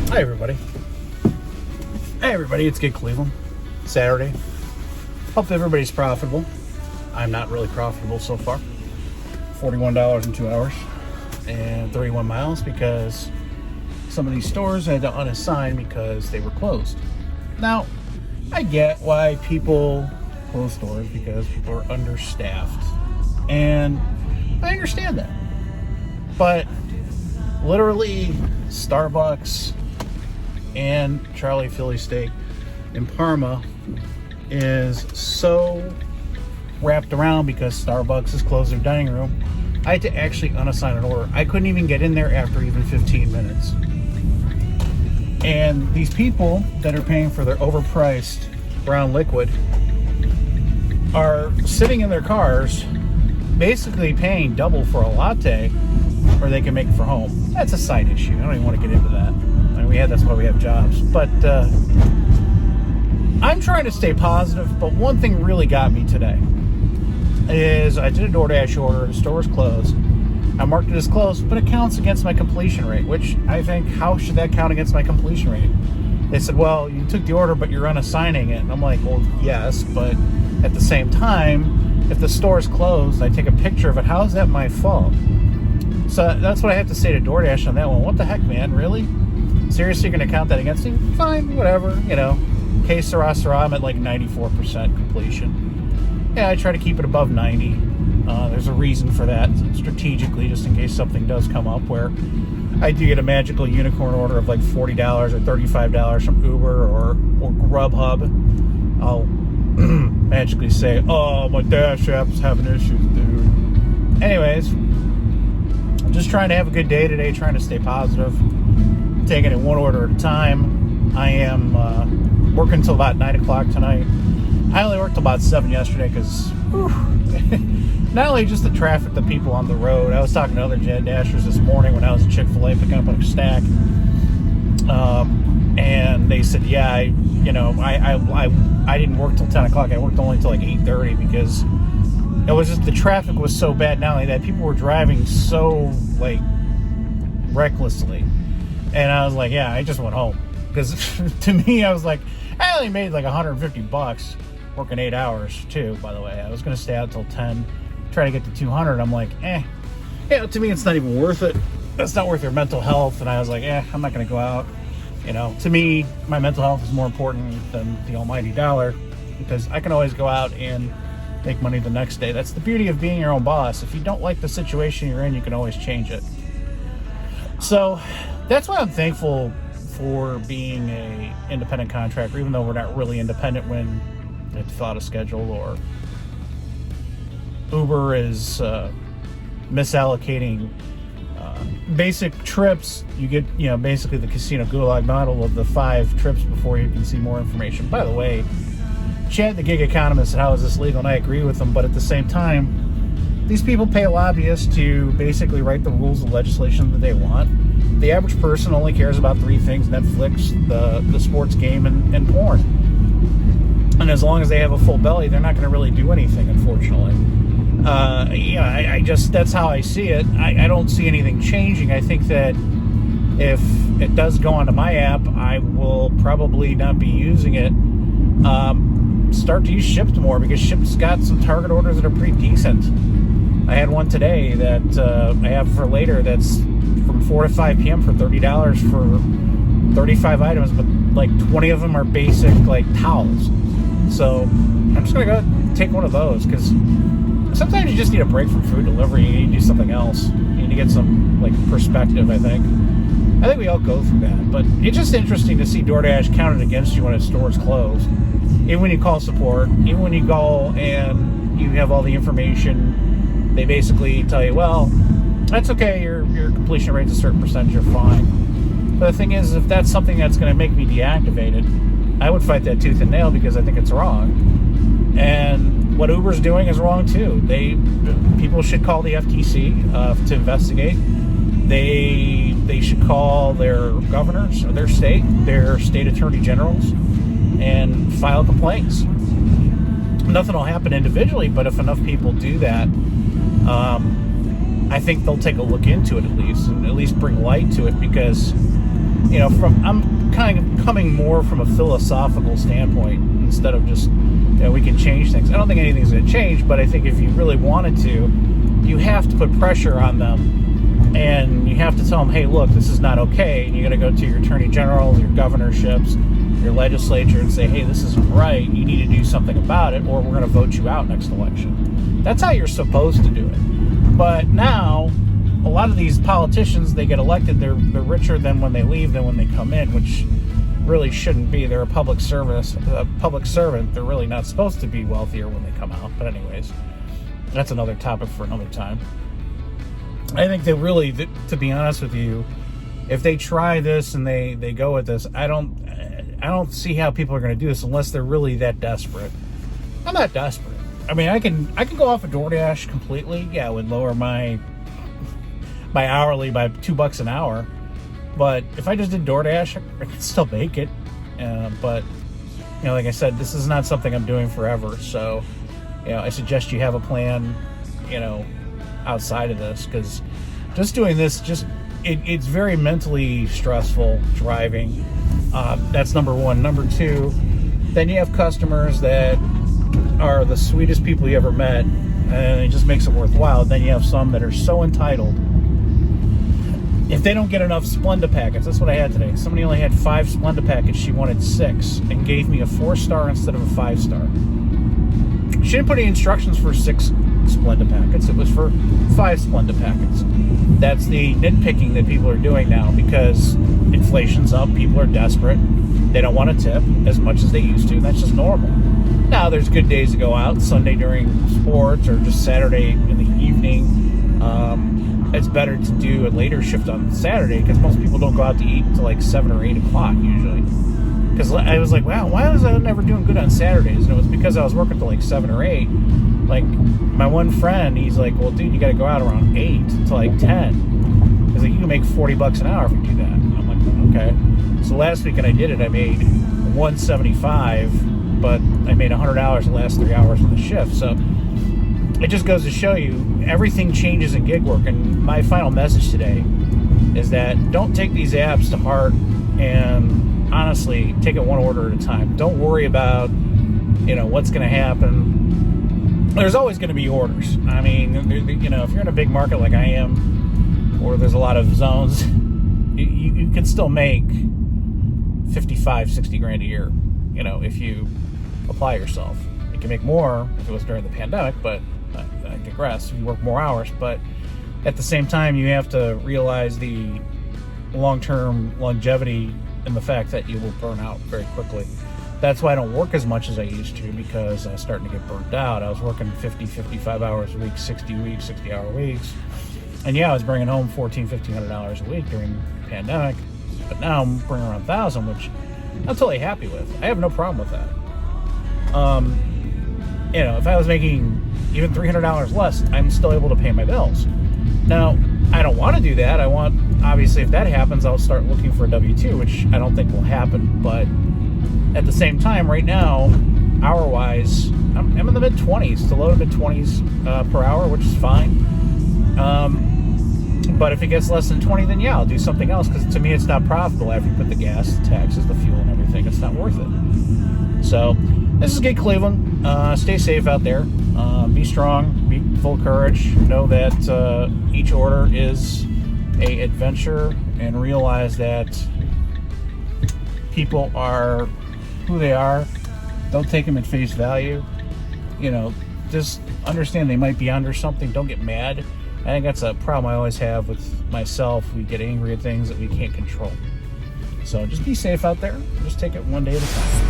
Hi everybody. Hey everybody, it's Gig Cleveland. Saturday. Hope everybody's profitable. I'm not really profitable so far. $41 in 2 hours and 31 miles because some of these stores I had to unassign because they were closed. Now, I get why people close stores because people are understaffed. And I understand that. But literally Starbucks and Charlie Philly Steak in Parma is so wrapped around because Starbucks has closed their dining room. I had to actually unassign an order. I couldn't even get in there after even 15 minutes. And these people that are paying for their overpriced brown liquid are sitting in their cars basically paying double for a latte or they can make it for home. That's a side issue. I don't even want to get into that. I mean, that's why we have jobs. But I'm trying to stay positive, but one thing really got me today is I did a Doordash order, the store was closed. I marked it as closed, but it counts against my completion rate, which I think, how should that count against my completion rate? They said, well, you took the order, but you're unassigning it. And I'm like, well, yes, but at the same time, if the store is closed, I take a picture of it, how is that my fault? So that's what I have to say to Doordash on that one. What the heck, man? Really? Seriously, you're going to count that against me? Fine, whatever. You know, que sera, sera. I'm at like 94% completion. Yeah, I try to keep it above 90. There's a reason for that, strategically, just in case something does come up where I do get a magical unicorn order of like $40 or $35 from Uber or Grubhub. I'll magically say, oh, my Dash app's having issues, dude. Anyways, I'm just trying to have a good day today, trying to stay positive, taking it one order at a time. I am working until about 9 o'clock tonight. I only worked till about 7 yesterday because not only just the traffic, the people on the road. I was talking to other Dashers this morning when I was at Chick-fil-A picking up a stack. And they said, yeah, I didn't work till 10 o'clock. I worked only till like 8:30 because it was just the traffic was so bad. Not only that, people were driving so like recklessly. And I was like, yeah, I just went home. Because to me, I was like, I only made like $150 working 8 hours too, by the way. I was going to stay out till 10, try to get to 200. I'm like, to me, it's not even worth it. That's not worth your mental health. And I was like, I'm not going to go out. You know, to me, my mental health is more important than the almighty dollar because I can always go out and make money the next day. That's the beauty of being your own boss. If you don't like the situation you're in, you can always change it. So that's why I'm thankful for being a independent contractor, even though we're not really independent when it's without a schedule or Uber is misallocating basic trips. You get, basically the casino gulag model of the 5 trips before you can see more information. By the way, Chad, the gig economist, said, how is this legal? And I agree with him, but at the same time, these people pay lobbyists to basically write the rules of legislation that they want. The average person only cares about 3 things: Netflix, the sports game, and porn. And as long as they have a full belly, they're not going to really do anything, unfortunately. I just, that's how I see it. I don't see anything changing. I think that if it does go onto my app, I will probably not be using it. Start to use Shipt more because Shipt's got some target orders that are pretty decent. I had one today that I have for later that's from 4 to 5 p.m. for $30 for 35 items, but like 20 of them are basic like towels. So I'm just going to go take one of those because sometimes you just need a break from food delivery. You need to do something else. You need to get some like perspective, I think. I think we all go through that. But it's just interesting to see DoorDash counted against you when a store's closed. Even when you call support, even when you go and you have all the information, they basically tell you, well, that's okay, your completion rate's a certain percentage, you're fine. But the thing is, if that's something that's going to make me deactivated, I would fight that tooth and nail because I think it's wrong. And what Uber's doing is wrong too. People should call the FTC to investigate. They should call their governors or their state attorney generals, and file complaints. Nothing will happen individually, but if enough people do that, I think they'll take a look into it at least, and at least bring light to it, because I'm kind of coming more from a philosophical standpoint instead of just, we can change things. I don't think anything's going to change, but I think if you really wanted to, you have to put pressure on them, and you have to tell them, hey, look, this is not okay. And you got to go to your attorney generals, your governorships, your legislature, and say, hey, this isn't right. You need to do something about it, or we're going to vote you out next election. That's how you're supposed to do it. But now, a lot of these politicians, they get elected, they're richer than when they leave than when they come in, which really shouldn't be. They're a public servant. They're really not supposed to be wealthier when they come out. But anyways, that's another topic for another time. I think they really, to be honest with you, if they try this and they go with this, I don't see how people are going to do this unless they're really that desperate. I'm not desperate. I mean, I can go off of Doordash completely. Yeah, it would lower my hourly by $2 an hour. But if I just did Doordash, I could still make it. But, like I said, this is not something I'm doing forever. So, I suggest you have a plan, outside of this. Because just doing this, it's very mentally stressful driving. That's number one. Number two, then you have customers that are the sweetest people you ever met, and it just makes it worthwhile. Then you have some that are so entitled. If they don't get enough Splenda packets, that's what I had today. Somebody only had 5 Splenda packets. She wanted 6 and gave me a 4-star instead of a 5-star. She didn't put any instructions for 6 Splenda packets. It was for 5 Splenda packets. That's the nitpicking that people are doing now because inflation's up. People are desperate. They don't want to tip as much as they used to. That's just normal. Now, there's good days to go out. Sunday during sports or just Saturday in the evening. It's better to do a later shift on Saturday because most people don't go out to eat until like 7 or 8 o'clock usually. Because I was like, wow, why was I never doing good on Saturdays? And it was because I was working till like 7 or 8. Like, my one friend, he's like, well, dude, you got to go out around 8 to like 10. He's like, you can make $40 an hour if you do that. I'm like, okay. So last weekend I did it. I made $175, but I made $100 the last 3 hours of the shift. So it just goes to show you everything changes in gig work. And my final message today is that don't take these apps to heart, and honestly, take it one order at a time. Don't worry about, what's going to happen. There's always going to be orders. I mean, if you're in a big market like I am, or there's a lot of zones, you can still make 55, 60 grand a year, if you apply yourself. You can make more if it was during the pandemic, but I digress. You work more hours, but at the same time, you have to realize the long-term longevity and the fact that you will burn out very quickly. That's why I don't work as much as I used to, because I was starting to get burnt out. I was working 50, 55 hours a week, 60-hour weeks. And yeah, I was bringing home $1,400, $1,500 a week during the pandemic. But now I'm bringing around $1,000, which I'm totally happy with. I have no problem with that. If I was making even $300 less, I'm still able to pay my bills. Now, I don't want to do that. Obviously, if that happens, I'll start looking for a W-2, which I don't think will happen. But at the same time, right now, hour-wise, I'm in the mid-20s to low to mid-20s per hour, which is fine. But if it gets less than 20, then yeah, I'll do something else, because to me, it's not profitable after you put the gas, the taxes, the fuel, and everything. It's not worth it. So, this is Gig Cleveland. Stay safe out there. Be strong. Be full of courage. Know that each order is a adventure, and realize that people are who they are. Don't take them at face value. Just understand they might be under something. Don't get mad. I think that's a problem I always have with myself. We get angry at things that we can't control. So just be safe out there. Just take it one day at a time.